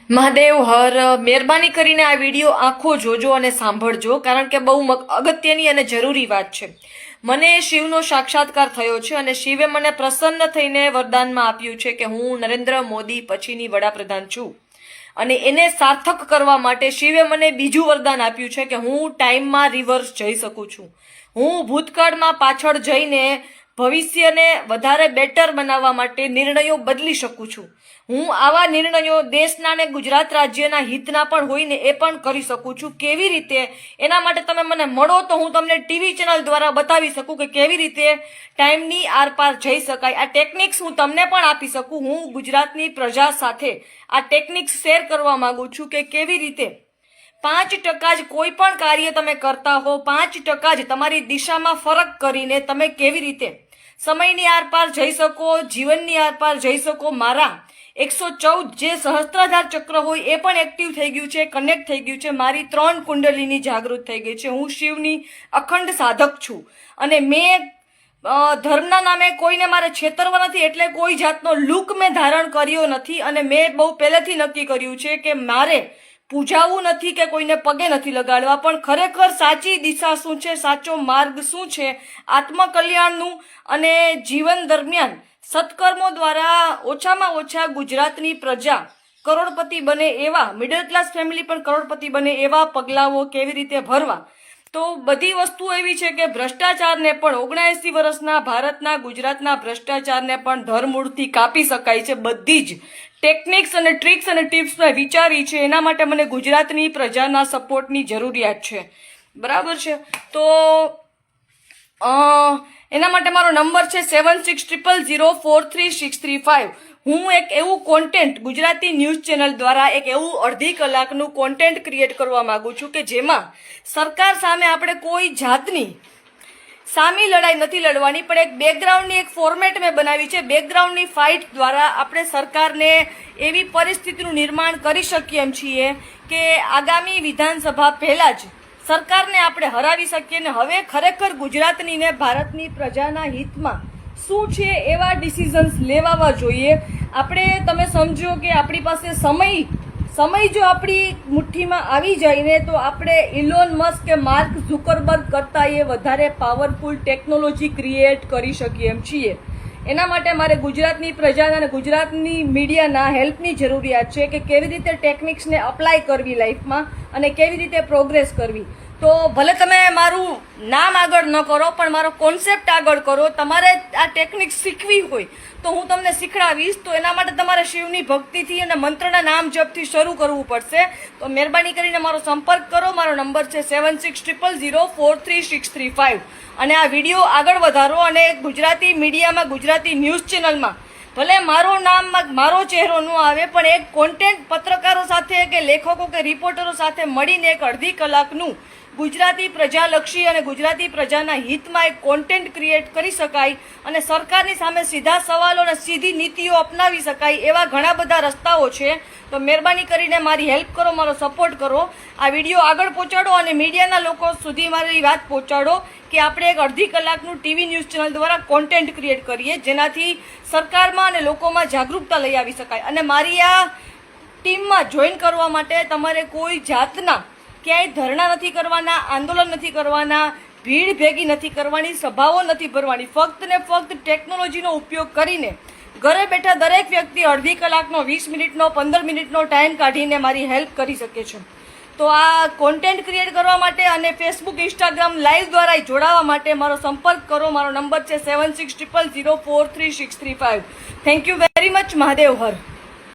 મહાદેવ હર મહેરબાની કરીને આ વિડીયો આખો જોજો અને સાંભળજો, કારણ કે બહુ અગત્યની અને જરૂરી વાત છે. મને શિવનો સાક્ષાત્કાર થયો છે અને શિવે મને પ્રસન્ન થઈને વરદાનમાં આપ્યું છે કે હું નરેન્દ્ર મોદી પછીની વડાપ્રધાન છું. અને એને સાર્થક કરવા માટે શિવે મને બીજું વરદાન આપ્યું છે કે હું ટાઈમમાં રિવર્સ જઈ શકું છું. હું ભૂતકાળમાં પાછળ જઈને ભવિષ્યને વધારે બેટર બનાવવા માટે નિર્ણયો બદલી શકું છું. હું આવા નિર્ણયો દેશના અને ગુજરાત રાજ્યના હિતના પણ હોય ને એ પણ કરી શકું છું. કેવી રીતે, એના માટે તમે મને મળો તો હું તમને ટીવી ચેનલ દ્વારા બતાવી શકું કે કેવી રીતે ટાઈમની આરપાર જઈ શકાય. આ ટેકનિક્સ હું તમને પણ આપી શકું. હું ગુજરાતની પ્રજા સાથે આ ટેકનિક્સ શેર કરવા માંગુ છું કે કેવી રીતે 5% જ કોઈ પણ કાર્ય તમે કરતા હો, 5% જ તમારી દિશામાં ફરક કરીને તમે કેવી રીતે સમયની આરપાર જઈ શકો, જીવનની આરપાર જઈ શકો. મારા 114 જે સહસ્ત્રાધાર ચક્ર હોય એ પણ એક્ટિવ થઈ ગયું છે, કનેક્ટ થઈ ગયું છે. મારી 3 કુંડલીની જાગૃત થઈ ગઈ છે. હું શિવની અખંડ સાધક છું અને મેં ધર્મના નામે કોઈને મારે છેતરવા નથી, એટલે કોઈ જાતનો લુક મેં ધારણ કર્યો નથી. અને મેં બહુ પહેલેથી નક્કી કર્યું છે કે મારે પૂજાવું નથી કે કોઈને પગે નથી લગાડવા, પણ ખરેખર સાચી દિશા શું છે, સાચો માર્ગ શું છે, આત્મકલ્યાણનું અને જીવન દરમિયાન સત્કર્મો દ્વારા ઓછામાં ઓછા ગુજરાતની પ્રજા કરોડપતિ બને એવા, મિડલ ક્લાસ ફેમિલી પણ કરોડપતિ બને એવા પગલાઓ કેવી રીતે ભરવા. તો બધી વસ્તુ એવી છે કે ભ્રષ્ટાચારને પણ 79 વર્ષના ભારતના ગુજરાતના ભ્રષ્ટાચારને પણ ધરમૂળથી કાપી શકાય છે. બધી જ ટેકનિક્સ અને ટ્રિક્સ અને ટિપ્સ મેં વિચારી છે. એના માટે મને ગુજરાતની પ્રજાના સપોર્ટની જરૂરિયાત છે. બરાબર છે? તો એના માટે મારો નંબર છે 7600043635. હું એક એવું કોન્ટેન્ટ ગુજરાતી ન્યૂઝ ચેનલ દ્વારા એક એવું અડધી કલાકનું કોન્ટેન્ટ ક્રિએટ કરવા માંગુ છું કે જેમાં સરકાર સામે આપણે કોઈ જાતની સામી લડાઈ નથી લડવાની, પણ એક બેકગ્રાઉન્ડની એક ફોર્મેટ મેં બનાવી છે. બેકગ્રાઉન્ડની ફાઇટ દ્વારા આપણે સરકારને એવી પરિસ્થિતિનું નિર્માણ કરી શકીએ એમ છીએ કે આગામી વિધાનસભા પહેલાં જ સરકારને આપણે હરાવી શકીએ. ને હવે ખરેખર ગુજરાતની ને ભારતની પ્રજાના હિતમાં શું છે એવા ડિસિઝન્સ લેવાવા જોઈએ. આપણે તમે સમજો કે આપણી પાસે સમય જો આપણી મુઠ્ઠીમાં આવી જાય ને તો આપણે ઇલોન મસ્ક કે માર્ક ઝુકરબર્ગ કરતાં એ વધારે પાવરફુલ ટેકનોલોજી ક્રિએટ કરી શકીએ એમ છીએ. એના માટે મારે ગુજરાતની પ્રજાના અને ગુજરાતની મીડિયાના હેલ્પની જરૂરિયાત છે કે કેવી રીતે ટેકનિક્સને અપ્લાય કરવી લાઈફમાં અને કેવી રીતે પ્રોગ્રેસ કરવી. તો ભલે તમે મારું નામ આગળ ન કરો પણ મારો કોન્સેપ્ટ આગળ કરો. તમારે આ ટેકનિક શીખવી હોય તો હું તમને શીખડાવીશ. તો એના માટે તમારે શિવની ભક્તિથી અને મંત્રના નામ જપથી શરૂ કરવું પડશે. તો મહેરબાની કરીને મારો સંપર્ક કરો. મારો નંબર છે 7600043635. અને આ વિડીયો આગળ વધારો અને ગુજરાતી મીડિયામાં, ગુજરાતી ન્યૂઝ ચેનલમાં ભલે મારું નામ, મારો ચહેરો ન આવે, પણ એક કોન્ટેન્ટ પત્રકારો સાથે કે લેખકો કે રિપોર્ટરો સાથે મળીને એક અડધી કલાકનું ગુજરાતી પ્રજાલક્ષી અને ગુજરાતી પ્રજાના હિતમાં એક કોન્ટેન્ટ ક્રિએટ કરી શકાય અને સરકારની સામે સીધા સવાલો અને સીધી નીતિઓ અપનાવી શકાય એવા ઘણા બધા રસ્તાઓ છે. તો મહેરબાની કરીને મારી હેલ્પ કરો, મારો સપોર્ટ કરો. આ વિડીયો આગળ પહોંચાડો અને મીડિયાના લોકો સુધી મારી વાત પહોંચાડો કે આપણે એક અડધી કલાકનું ટીવી ન્યૂઝ ચેનલ દ્વારા કોન્ટેન્ટ ક્રિએટ કરીએ જેનાથી સરકારમાં અને લોકોમાં જાગૃતતા લઈ આવી શકાય. અને મારી આ ટીમમાં જોઈન કરવા માટે તમારે કોઈ જાતના ક્યાંય ધરણા નથી કરવાના, આંદોલન નથી કરવાના, ભીડ ભેગી નથી કરવાની, સભાઓ નથી ભરવાની. ફક્ત ને ફક્ત ટેકનોલોજીનો ઉપયોગ કરીને ઘરે બેઠા દરેક વ્યક્તિ અડધી કલાકનો, 20 મિનિટનો, 15 મિનિટનો ટાઈમ કાઢીને મારી હેલ્પ કરી શકે છે. તો આ કોન્ટેન્ટ ક્રિએટ કરવા માટે અને ફેસબુક, ઇન્સ્ટાગ્રામ લાઈવ દ્વારા જોડાવા માટે મારો સંપર્ક કરો. મારો નંબર છે 7600043635. Thank you very much. Mahadev Har.